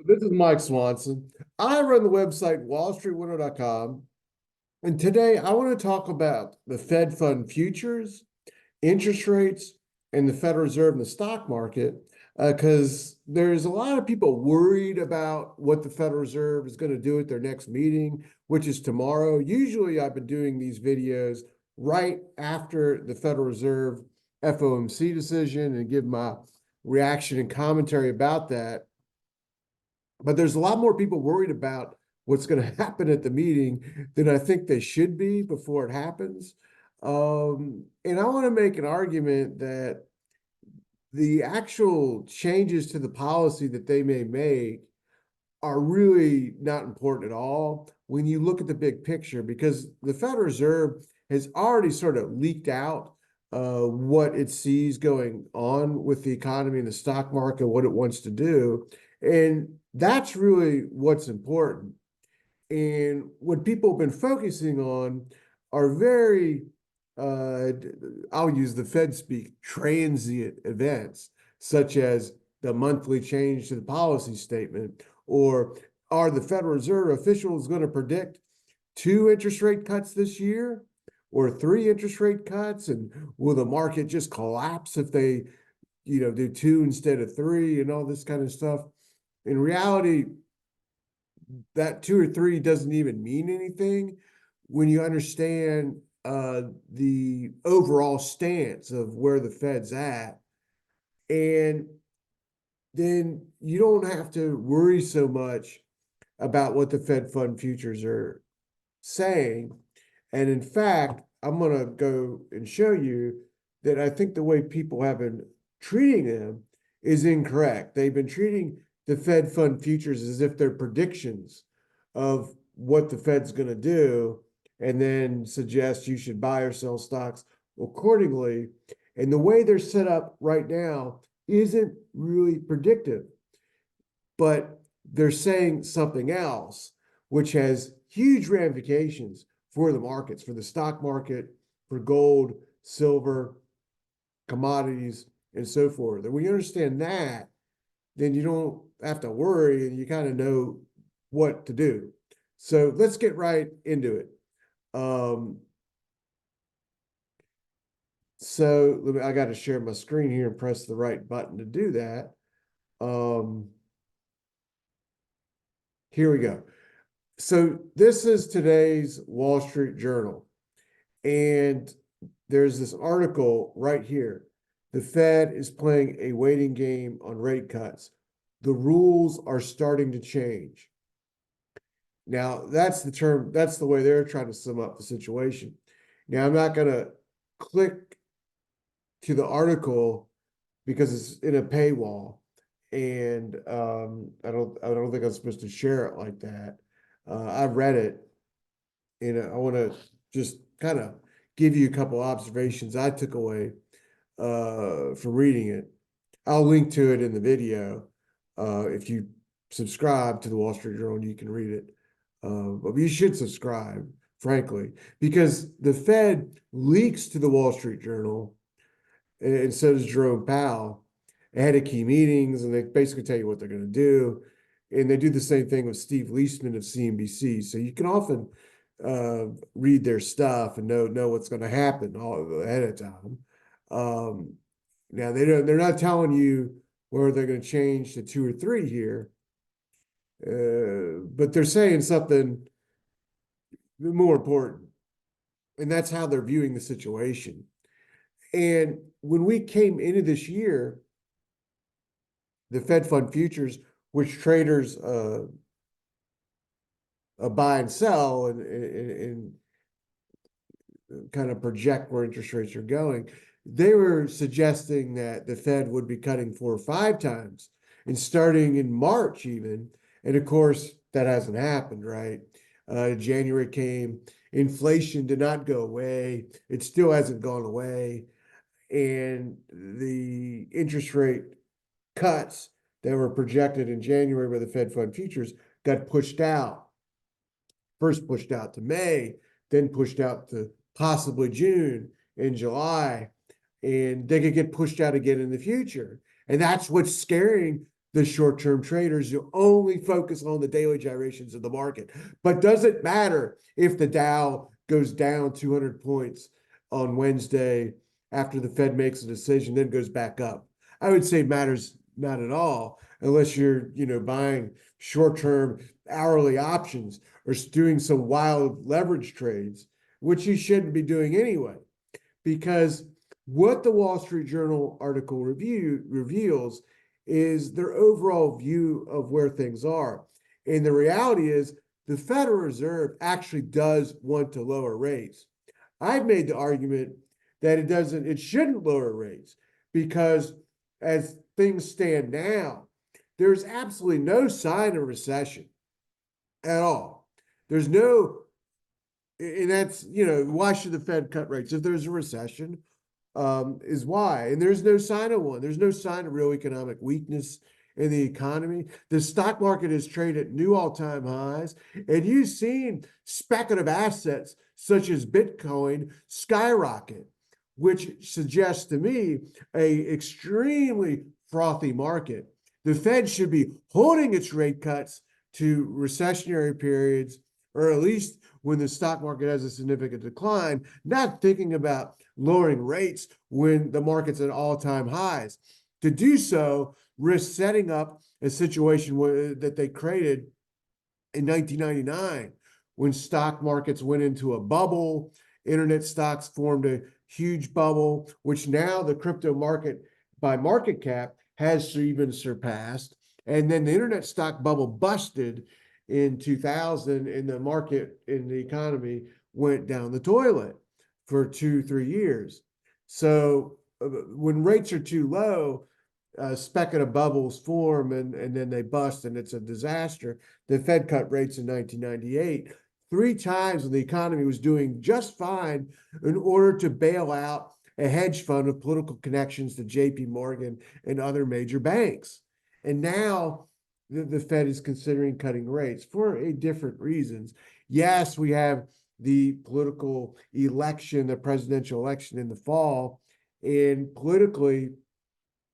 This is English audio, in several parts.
This is Mike Swanson. I run the website WallStreetWindow.com. And today I want to talk about the Fed fund futures, interest rates, and the Federal Reserve and the stock market, because there's a lot of people worried about what the Federal Reserve is going to do at their next meeting, which is tomorrow. Usually I've been doing these videos right after the Federal Reserve FOMC decision and give my reaction and commentary about that. But there's a lot more people worried about what's going to happen at the meeting than I think they should be before it happens. And I want to make an argument that the actual changes to the policy that they may make are really not important at all when you look at the big picture, because the Federal Reserve has already sort of leaked out what it sees going on with the economy and the stock market, what it wants to do. And that's really what's important. And what people have been focusing on are very, I'll use the Fed speak, transient events, such as the monthly change to the policy statement, or are the Federal Reserve officials going to predict 2 interest rate cuts this year or 3 interest rate cuts? And will the market just collapse if they, do 2 instead of 3 and all this kind of stuff? In reality, that 2 or 3 doesn't even mean anything when you understand the overall stance of where the Fed's at. And then you don't have to worry so much about what the Fed fund futures are saying. And in fact, I'm going to go and show you that I think the way people have been treating them is incorrect. They've been treating the Fed fund futures as if they're predictions of what the Fed's going to do, and then suggest you should buy or sell stocks accordingly. And the way they're set up right now isn't really predictive, but they're saying something else, which has huge ramifications for the markets, for the stock market, for gold, silver, commodities, and so forth. And when you understand that, then you don't have to worry and you kind of know what to do. So let's get right into it. So I got to share my screen here and press the right button to do that. Here we go. So this is today's Wall Street Journal. And there's this article right here. The Fed is playing a waiting game on rate cuts. The rules are starting to change. Now, that's the term, that's the way they're trying to sum up the situation. Now, I'm not going to click to the article because it's in a paywall, and I don't think I'm supposed to share it like that. I've read it, and I want to just kind of give you a couple observations I took away from reading it. I'll link to it in the video. If you subscribe to the Wall Street Journal, you can read it. But you should subscribe, frankly, because the Fed leaks to the Wall Street Journal, and so does Jerome Powell, ahead of key meetings, and they basically tell you what they're going to do. And they do the same thing with Steve Leisman of CNBC. So you can often read their stuff and know what's going to happen all ahead of time. Now they're not telling you whether they're going to change to 2 or 3 here, but they're saying something more important, and that's how they're viewing the situation. And when we came into this year, the Fed fund futures, which traders buy and sell and kind of project where interest rates are going, they were suggesting that the Fed would be cutting 4 or 5 times, and starting in March even. And of course, that hasn't happened, right? January came, inflation did not go away. It still hasn't gone away. And the interest rate cuts that were projected in January by the Fed fund futures got pushed out. First pushed out to May, then pushed out to possibly June and July, and they could get pushed out again in the future. And that's what's scaring the short-term traders. You only focus on the daily gyrations of the market. But does it matter if the Dow goes down 200 points on Wednesday after the Fed makes a decision, then goes back up? I would say matters not at all, unless you're, buying short-term hourly options or doing some wild leverage trades, which you shouldn't be doing anyway. Because what the Wall Street Journal article reveals is their overall view of where things are. And the reality is the Federal Reserve actually does want to lower rates. I've made the argument that it shouldn't lower rates because as things stand now, there's absolutely no sign of recession at all. There's no, and that's, why should the Fed cut rates? If there's a recession, is why. And there's no sign of one. There's no sign of real economic weakness in the economy. The stock market is traded at new all-time highs. And you've seen speculative assets such as Bitcoin skyrocket, which suggests to me a extremely frothy market. The Fed should be holding its rate cuts to recessionary periods, or at least when the stock market has a significant decline, not thinking about lowering rates when the market's at all-time highs. To do so risks setting up a situation that they created in 1999 when stock markets went into a bubble. Internet stocks formed a huge bubble, which now the crypto market by market cap has even surpassed. And then the internet stock bubble busted in 2000, and the market in the economy went down the toilet for 2-3 years. So when rates are too low, speculative bubbles form and then they bust and it's a disaster. The Fed cut rates in 1998 3 times when the economy was doing just fine in order to bail out a hedge fund with political connections to JP Morgan and other major banks. And now the Fed is considering cutting rates for different reasons. Yes, we have the political election, the presidential election in the fall, and politically,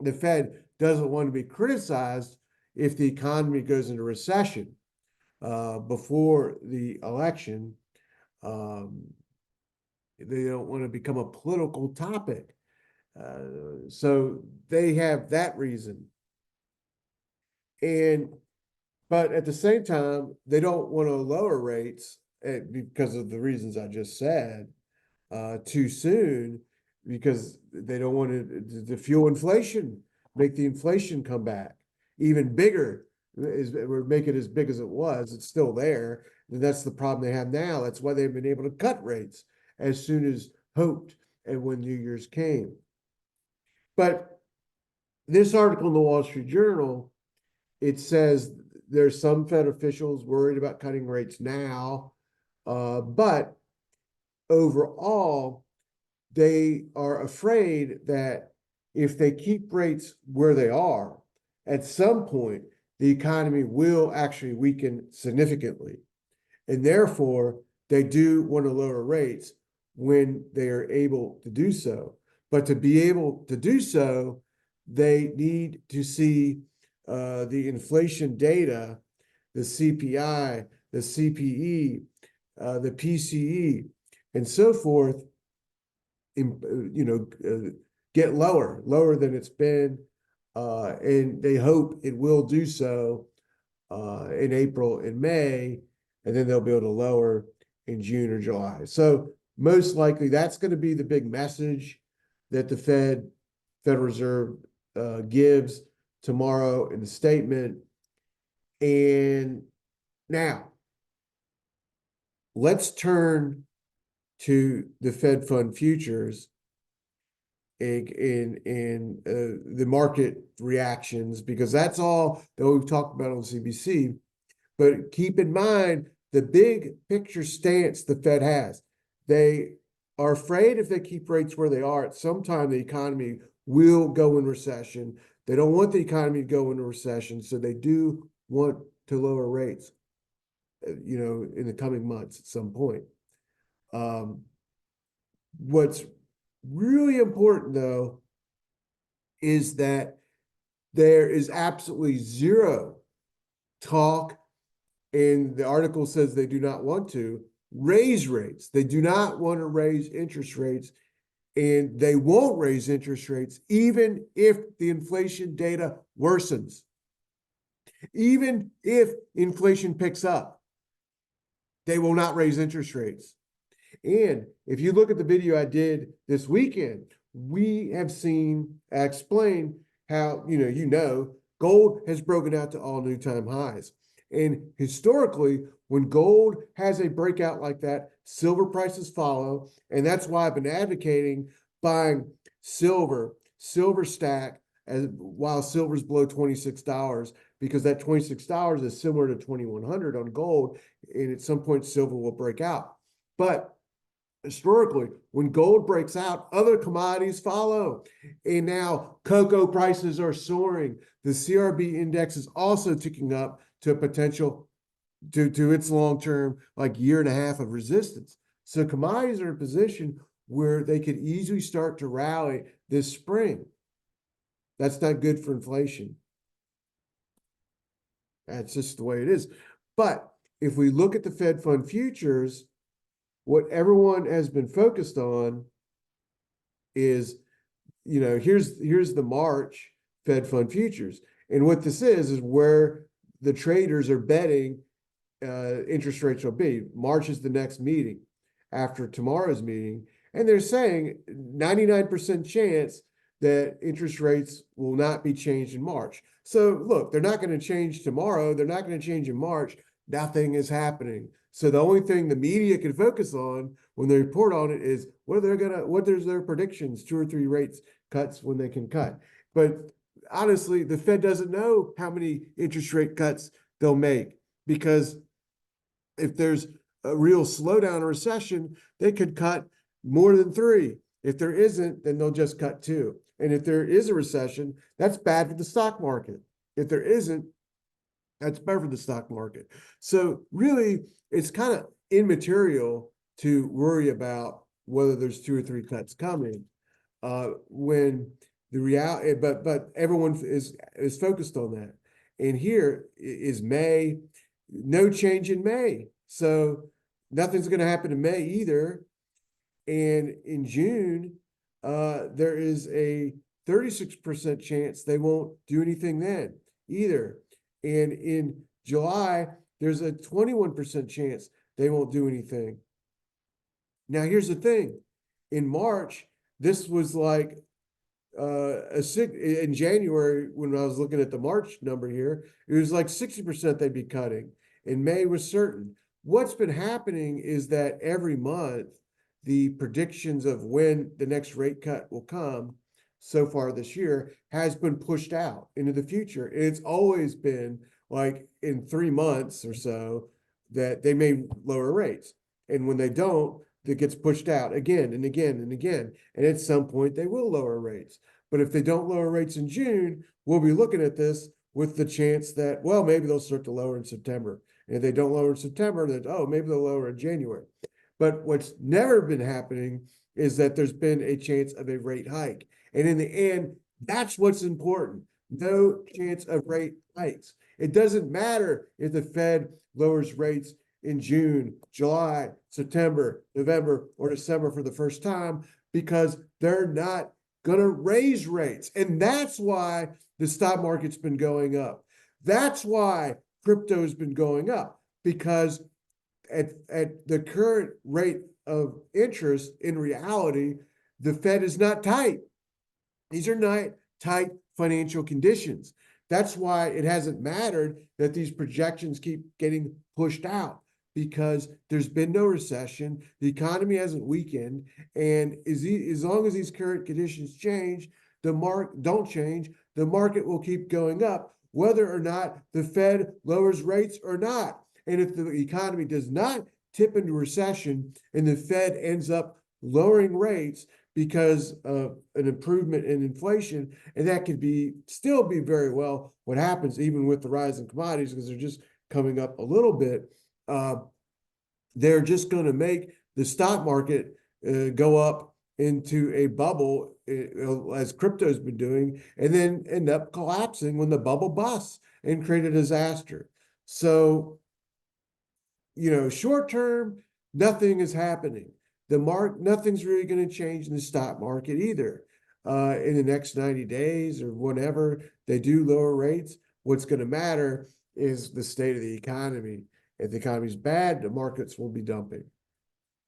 the Fed doesn't want to be criticized if the economy goes into recession before the election. They don't want to become a political topic. So they have that reason. But at the same time, they don't want to lower rates because of the reasons I just said too soon, because they don't want to fuel inflation, make the inflation come back even bigger, or make it as big as it was. It's still there. And that's the problem they have now. That's why they've been able to cut rates as soon as hoped and when New Year's came. But this article in the Wall Street Journal, it says there's some Fed officials worried about cutting rates now, but overall, they are afraid that if they keep rates where they are, at some point, the economy will actually weaken significantly. And therefore, they do want to lower rates when they are able to do so. But to be able to do so, they need to see the inflation data, the CPI, the CPE, the PCE, and so forth, get lower than it's been, and they hope it will do so in April and May, and then they'll be able to lower in June or July. So most likely that's going to be the big message that the Federal Reserve gives tomorrow in the statement. And now let's turn to the Fed fund futures in the market reactions, because that's all that we've talked about on CBC. But keep in mind the big picture stance the Fed has. They are afraid if they keep rates where they are, at some time the economy will go in recession. They don't want the economy to go into recession, so they do want to lower rates, in the coming months at some point. What's really important, though, is that There is absolutely zero talk, and the article says they do not want to raise rates. They do not want to raise interest rates, and they won't raise interest rates even if the inflation data worsens. Even if inflation picks up, they will not raise interest rates. And if you look at the video I did this weekend, we have seen, explain how, gold has broken out to all new time highs. And historically, when gold has a breakout like that, silver prices follow. And that's why I've been advocating buying silver stack while silver's below $26, because that $26 is similar to 2,100 on gold. And at some point, silver will break out. But historically, when gold breaks out, other commodities follow. And now cocoa prices are soaring. The CRB index is also ticking up to a potential to its long-term, like year and a half of resistance. So commodities are in a position where they could easily start to rally this spring. That's not good for inflation. That's just the way it is. But if we look at the Fed fund futures, what everyone has been focused on is, here's the March Fed fund futures. And what this is where the traders are betting interest rates will be. March is the next meeting after tomorrow's meeting. And they're saying 99% chance that interest rates will not be changed in March. So look, they're not going to change tomorrow. They're not going to change in March. Nothing is happening. So the only thing the media can focus on when they report on it is what there's their predictions, 2 or 3 rates cuts when they can cut. But honestly, the Fed doesn't know how many interest rate cuts they'll make, because if there's a real slowdown or recession, they could cut more than 3. If there isn't, then they'll just cut 2. And if there is a recession, that's bad for the stock market. If there isn't, that's better for the stock market. So really, it's kind of immaterial to worry about whether there's 2 or 3 cuts coming, when the reality, but everyone is focused on that. And here is May, no change in May. So nothing's going to happen in May either. And in June, there is a 36% chance they won't do anything then either. And in July, there's a 21% chance they won't do anything. Now, here's the thing. In March, this was like in January, when I was looking at the March number here, it was like 60% they'd be cutting. In May was certain. What's been happening is that every month, the predictions of when the next rate cut will come so far this year has been pushed out into the future. It's always been like in 3 months or so that they may lower rates. And when they don't, it gets pushed out again and again and again. And at some point, they will lower rates. But if they don't lower rates in June, we'll be looking at this with the chance that, well, maybe they'll start to lower in September. And if they don't lower in September, then, oh, maybe they'll lower in January. But what's never been happening is that there's been a chance of a rate hike. And in the end, that's what's important. No chance of rate hikes. It doesn't matter if the Fed lowers rates in June, July, September, November, or December for the first time, because they're not going to raise rates. And that's why the stock market's been going up. That's why crypto's been going up, because at the current rate of interest, in reality, the Fed is not tight. These are not tight financial conditions. That's why it hasn't mattered that these projections keep getting pushed out, because there's been no recession, the economy hasn't weakened, and as long as these current conditions change, don't change, the market will keep going up, whether or not the Fed lowers rates or not. And if the economy does not tip into recession and the Fed ends up lowering rates because of an improvement in inflation, and that could still be very well what happens even with the rise in commodities, because they're just coming up a little bit. They're just going to make the stock market go up into a bubble as crypto's been doing, and then end up collapsing when the bubble busts and create a disaster. So, short term, nothing is happening. Nothing's really going to change in the stock market either. In the next 90 days or whenever they do lower rates, what's going to matter is the state of the economy. If the economy's bad, the markets will be dumping.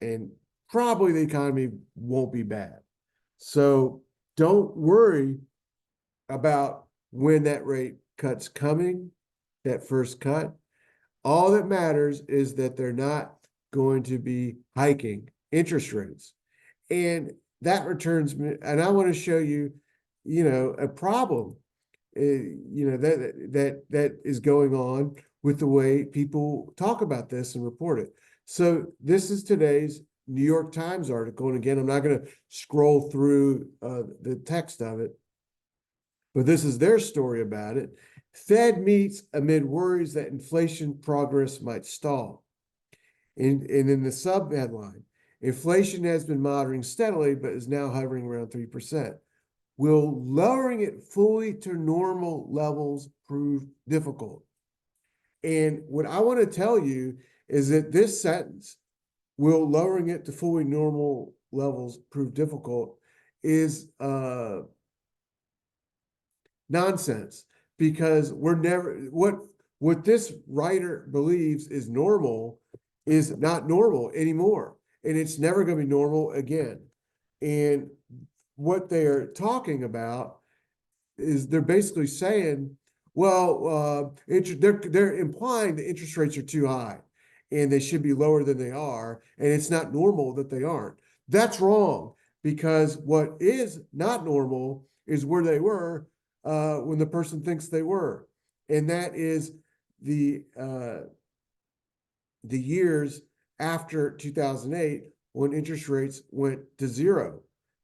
And probably the economy won't be bad. So don't worry about when that rate cut's coming, that first cut. All that matters is that they're not going to be hiking interest rates. And that returns me, and I want to show you, a problem, that is going on with the way people talk about this and report it. So this is today's New York Times article. And again, I'm not going to scroll through the text of it, but this is their story about it. Fed meets amid worries that inflation progress might stall. And in the sub headline, inflation has been moderating steadily, but is now hovering around 3%. Will lowering it fully to normal levels prove difficult? And what I want to tell you is that this sentence, will lowering it to fully normal levels prove difficult, is nonsense, because we're never, what this writer believes is normal is not normal anymore, and it's never going to be normal again. And what they're talking about is they're basically saying, well, they're implying the interest rates are too high and they should be lower than they are, and it's not normal that they aren't. That's wrong, because what is not normal is where they were when the person thinks they were, and that is the years after 2008 when interest rates went to zero.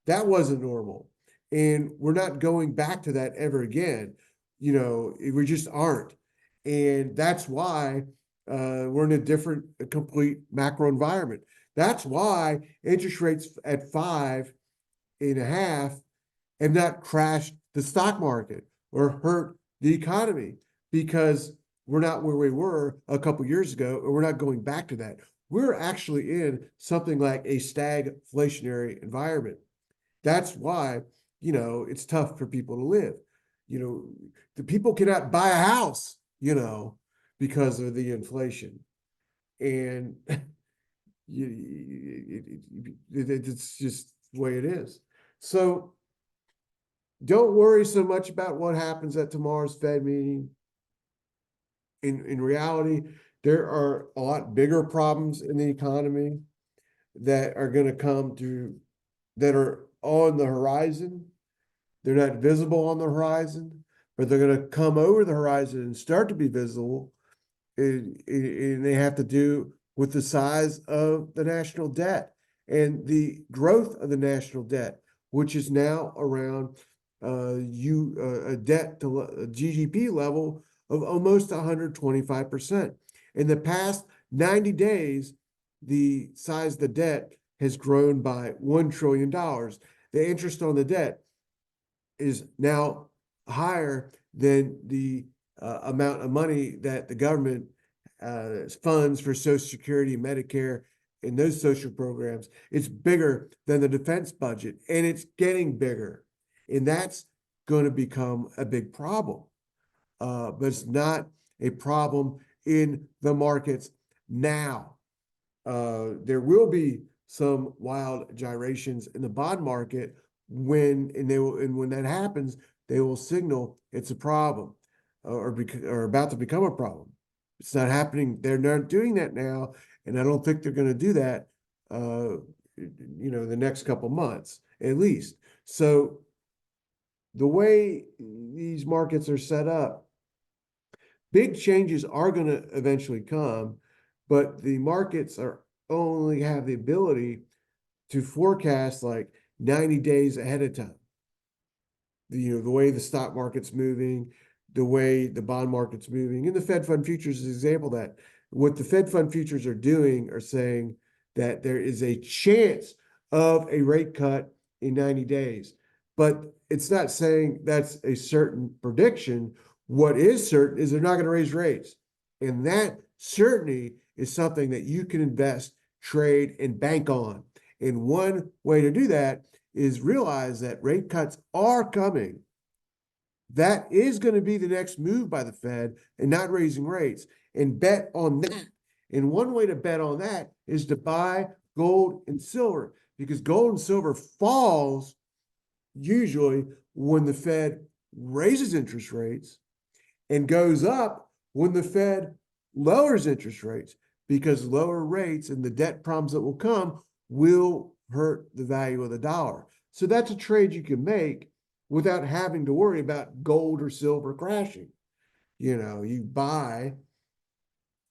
That wasn't normal, and we're not going back to that ever again. We just aren't, and that's why we're in a different, complete macro environment. That's why interest rates at 5.5 have not crashed the stock market or hurt the economy, because we're not where we were a couple years ago, and we're not going back to that. We're actually in something like a stagflationary environment. That's why, it's tough for people to live. The people cannot buy a house, because of the inflation. And it's just the way it is. So don't worry so much about what happens at tomorrow's Fed meeting. In reality, there are a lot bigger problems in the economy that are going to come through, that are on the horizon. They're not visible on the horizon, but they're going to come over the horizon and start to be visible. And they have to do with the size of the national debt and the growth of the national debt, which is now around a debt to a GDP level of almost 125%. In the past 90 days, the size of the debt has grown by $1 trillion. The interest on the debt is now higher than the amount of money that the government funds for Social Security, Medicare, and those social programs. It's bigger than the defense budget, and it's getting bigger. And that's going to become a big problem. But it's not a problem in the markets now. There will be some wild gyrations in the bond market when that happens, they will signal it's a problem or about to become a problem. It's not happening. They're not doing that now, and I don't think they're going to do that. The next couple months at least. So the way these markets are set up, big changes are going to eventually come, but the markets only have the ability to forecast like 90 days ahead of time. The way the stock market's moving, the way the bond market's moving, and the Fed Fund Futures is an example of that. What the Fed Fund Futures are doing are saying that there is a chance of a rate cut in 90 days. but it's not saying that's a certain prediction. What is certain is they're not going to raise rates. And that certainty is something that you can invest, trade, and bank on. And one way to do that is realize that rate cuts are coming. That is going to be the next move by the Fed and not raising rates, and bet on that. And one way to bet on that is to buy gold and silver, because gold and silver falls usually when the Fed raises interest rates and goes up when the Fed lowers interest rates, because lower rates and the debt problems that will come will hurt the value of the dollar. So that's a trade you can make without having to worry about gold or silver crashing. You buy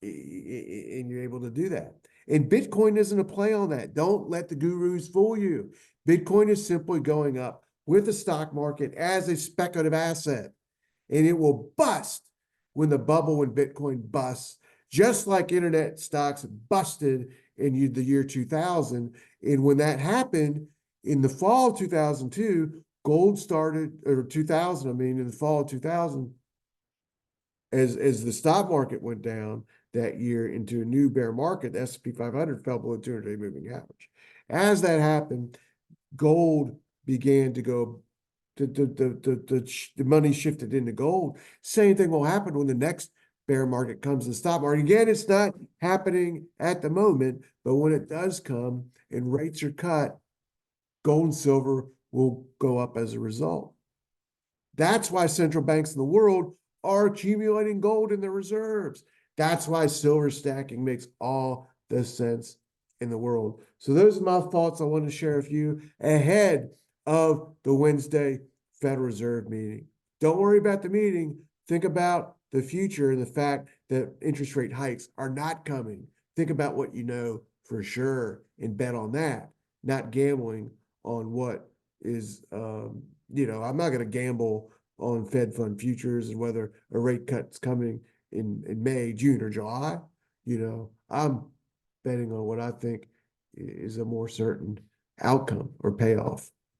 and you're able to do that. And Bitcoin isn't a play on that. Don't let the gurus fool you. Bitcoin is simply going up with the stock market as a speculative asset, and it will bust when when Bitcoin busts, just like internet stocks busted in the year 2000. And when that happened in the fall of 2002, gold started, or 2000, I mean, in the fall of 2000, as the stock market went down that year into a new bear market, the S&P 500 fell below 200-day moving average. As that happened, gold began to go, the money shifted into gold. Same thing will happen when the next bear market comes to the stock market. Again, it's not happening at the moment, but when it does come and rates are cut, gold and silver will go up as a result. That's why central banks in the world are accumulating gold in their reserves. That's why silver stacking makes all the sense in the world. So those are my thoughts I wanted to share with you ahead of the Wednesday Federal Reserve meeting. Don't worry about the meeting. Think about the future and the fact that interest rate hikes are not coming. Think about what you know for sure and bet on that, not gambling on what is, I'm not going to gamble on Fed fund futures and whether a rate cut's coming in May, June, or July. I'm betting on what I think is a more certain outcome or payoff.